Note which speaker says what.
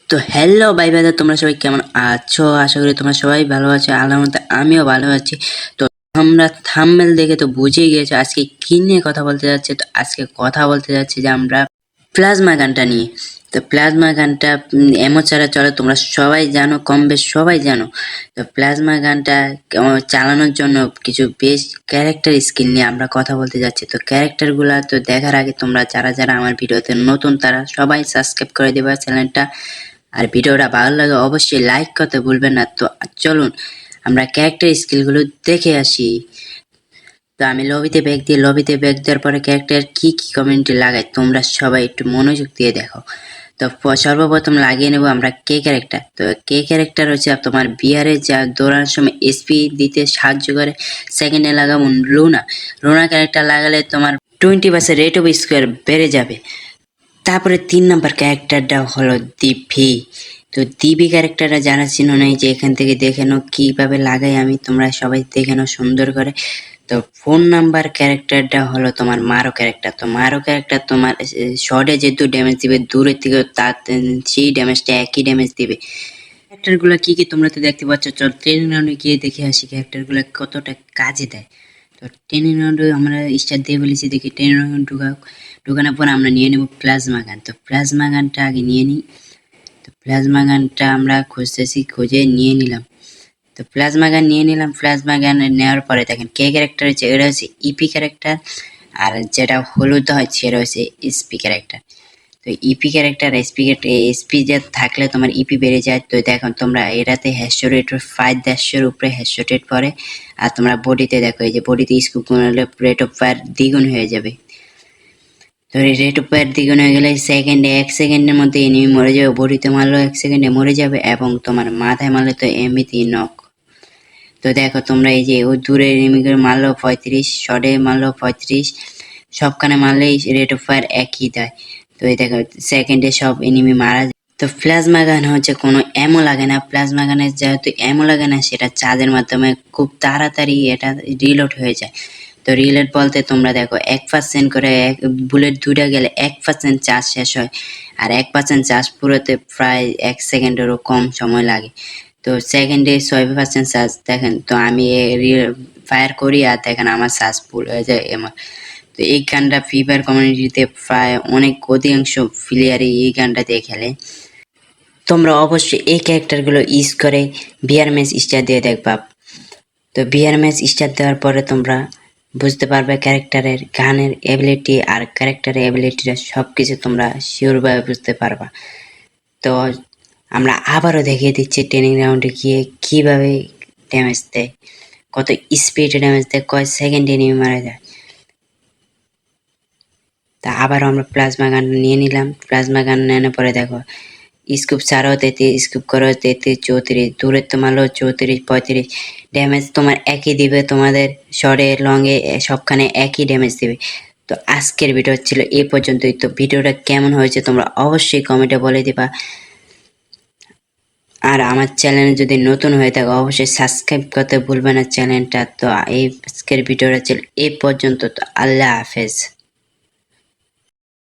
Speaker 1: তো হ্যালো ভাই ব্রাদার, তোমরা সবাই কেমন আছো? আশা করি তোমরা সবাই ভালো আছো। আল্লাহর মধ্যে আমিও ভালো আছি। তো আমরা থাম্বনেল দেখে তো বুঝে গিয়েছো আজকে কি নিয়ে কথা বলতে যাচ্ছে। তো আজকে কথা বলতে যাচ্ছি যে আমরা প্লাজমা গানটা নিয়ে। তো প্লাজমা গানটা এমন ছাড়া চলে, তোমরা সবাই জানো, কম বেশ সবাই জানো। তো প্লাজমা গানটা চালানোর জন্য কিছু বেশ ক্যারেক্টার স্কিল নিয়ে আমরা কথা বলতে যাচ্ছি। তো ক্যারেক্টারগুলো তো দেখার আগে তোমরা যারা যারা আমার ভিডিওতে নতুন তারা সবাই সাবস্ক্রাইব করে দেবে চ্যানেলটা। আর ভিডিওটা ভালো লাগে অবশ্যই লাইক করতে ভুলবেন না। তো চলুন আমরা ক্যারেক্টার স্কিলগুলো দেখে আসি। তো আমি লবিতে ব্যাগ দেওয়ার পরে ক্যারেক্টার কি কি কমেন্টে লাগাই তোমরা সবাই একটু মনোযোগ দিয়ে দেখো। তো সর্বপ্রথম লাগিয়ে নেব আমরা কে ক্যারেক্টার। তো কে ক্যারেক্টার হচ্ছে তোমার বিয়ারে যা দৌড়ানোর সময় এসপি দিতে সাহায্য করে। সেকেন্ডে লাগাবো লুনা ক্যারেক্টার লাগালে তোমার 20% রেট অফ স্কোয়ার বেড়ে যাবে। তারপরে 3 নাম্বার ক্যারেক্টারটা হলো দিভি। তো দিভি ক্যারেক্টারটা জানা চিনো নাই যে এখান থেকে দেখে নাও কিভাবে লাগাই আমি, তোমরা সবাই দেখে নাও সুন্দর করে। তো 4 নাম্বার ক্যারেক্টারটা হলো তোমার মারো ক্যারেক্টার। তো মারো ক্যারেক্টার তোমার শর্টে যেহেতু ড্যামেজ দিবে, দূরের থেকে তার সেই ড্যামেজটা একই ড্যামেজ দিবে। ক্যারেক্টারগুলো কি কি তোমরা তো দেখতে পাচ্ছ। চল ট্রেনিং রাউন্ডে গিয়ে দেখে আসি ক্যারেক্টারগুলো কতটা কাজে দেয়। তো ট্রেনিং রাউন্ডে আমরা স্টার্ট দিয়ে বলেছি, দেখি ট্রেনিং রাউন্ড ঢুকানোর পর আমরা নিয়ে নেব প্লাজমা গান। তো প্লাজমা গানটা আগে নিয়ে নিই। তো প্লাজমা গানটা আমরা খুঁজতেছি, খুঁজে নিয়ে নিলাম। তো প্লাজমা গান নিয়ে নিলাম। প্লাজমা গান নেওয়ার পরে দেখেন কে ক্যারেক্টার হচ্ছে, এটা হচ্ছে ইপি ক্যারেক্টার। আর যেটা হলুদ হয় সেটা হচ্ছে এসপি ক্যারেক্টার। তো ইপি ক্যারেক্টার এসপি যে থাকলে তোমার ইপি বেড়ে যায়। তো দেখো তোমরা এটাতে হেডশট রেট 5 উপরে হেডশট রেট পড়ে। আর তোমরা বডিতে দেখো, এই যে বডিতে স্কুপ করলে রেট অফ ফায়ার দ্বিগুণ হয়ে যাবে। তো রেট অফ ফায়ার দ্বিগুণ হয়ে গেলে এক সেকেন্ডের মধ্যে এনিমি মরে যাবে। বডিতে মারলেও 1 সেকেন্ডে মরে যাবে এবং তোমার মাথায় মারলে তো এমনিতেই নক। তো দেখো তোমরা এই যে ওই দূরের এনিমিকে মারলেও 35, শর্টে মারলেও 35, সবখানে মারলেই রেট অফ ফায়ার একই দেয়। তো এই দেখো সেকেন্ডে সব এনিমি মারা যায়। তো প্লাজমা গান হচ্ছে কোনো এমও লাগে না। প্লাজমা গানের যেহেতু এমও লাগে না, সেটা চার্জের মাধ্যমে খুব তাড়াতাড়ি এটা রিলোড হয়ে যায়। তো রিলোড বলতে তোমরা দেখো 1% করে বুলেট দুইটা গেলে 1% চার্জ শেষ হয়। আর 1% চার্জ পুরোতে প্রায় 1 সেকেন্ডেরও কম সময় লাগে। তো সেকেন্ডে 6% চার্জ দেখেন। তো আমি ফায়ার করি আর দেখেন আমার চার্জ ফুল হয়ে যায় এমন। তো এই গানটা ফ্রি ফায়ার কমিউনিটিতে প্রায় অনেক অধিকাংশ প্লেয়ারই এই গানটা দিয়ে খেলে। তোমরা অবশ্যই এই ক্যারেক্টারগুলো ইউজ করে বিআর ম্যাচ স্টার দিয়ে দেখবা। তো বিআর ম্যাচ স্টার দেওয়ার পরে তোমরা বুঝতে পারবে ক্যারেক্টারের গানের এবিলিটি আর ক্যারেক্টারের এবিলিটিটা সব কিছু তোমরা শিওরভাবে বুঝতে পারবা। তো আমরা আবারও দেখিয়ে দিচ্ছি ট্রেনিং রাউন্ডে গিয়ে কীভাবে ড্যামেজ দেয়, কত স্পিডে ড্যামেজ দেয়, কয় সেকেন্ডে এনিমি মারা যায়। তা আবারও আমরা প্লাজমা গান নিয়ে নিলাম। প্লাজমা গান নেওয়ার পরে দেখো স্কুপ ছাড়াও 33, স্কুপ করো 33, 34, দূরের তো মারলো 34, 35 ড্যামেজ তোমার একই দিবে। তোমাদের শর্টে লংয়ে সবখানে একই ড্যামেজ দিবে। তো আজকের ভিডিও ছিল এই পর্যন্তই। তো ভিডিওটা কেমন হয়েছে তোমরা অবশ্যই কমেন্টে বলে দিবা। আর আমার চ্যানেল যদি নতুন হয়ে থাকে অবশ্যই সাবস্ক্রাইব করতে ভুলবে না চ্যানেলটা। তো এই আজকের ভিডিওটা ছিল এই পর্যন্ত। তো আল্লাহ হাফেজ।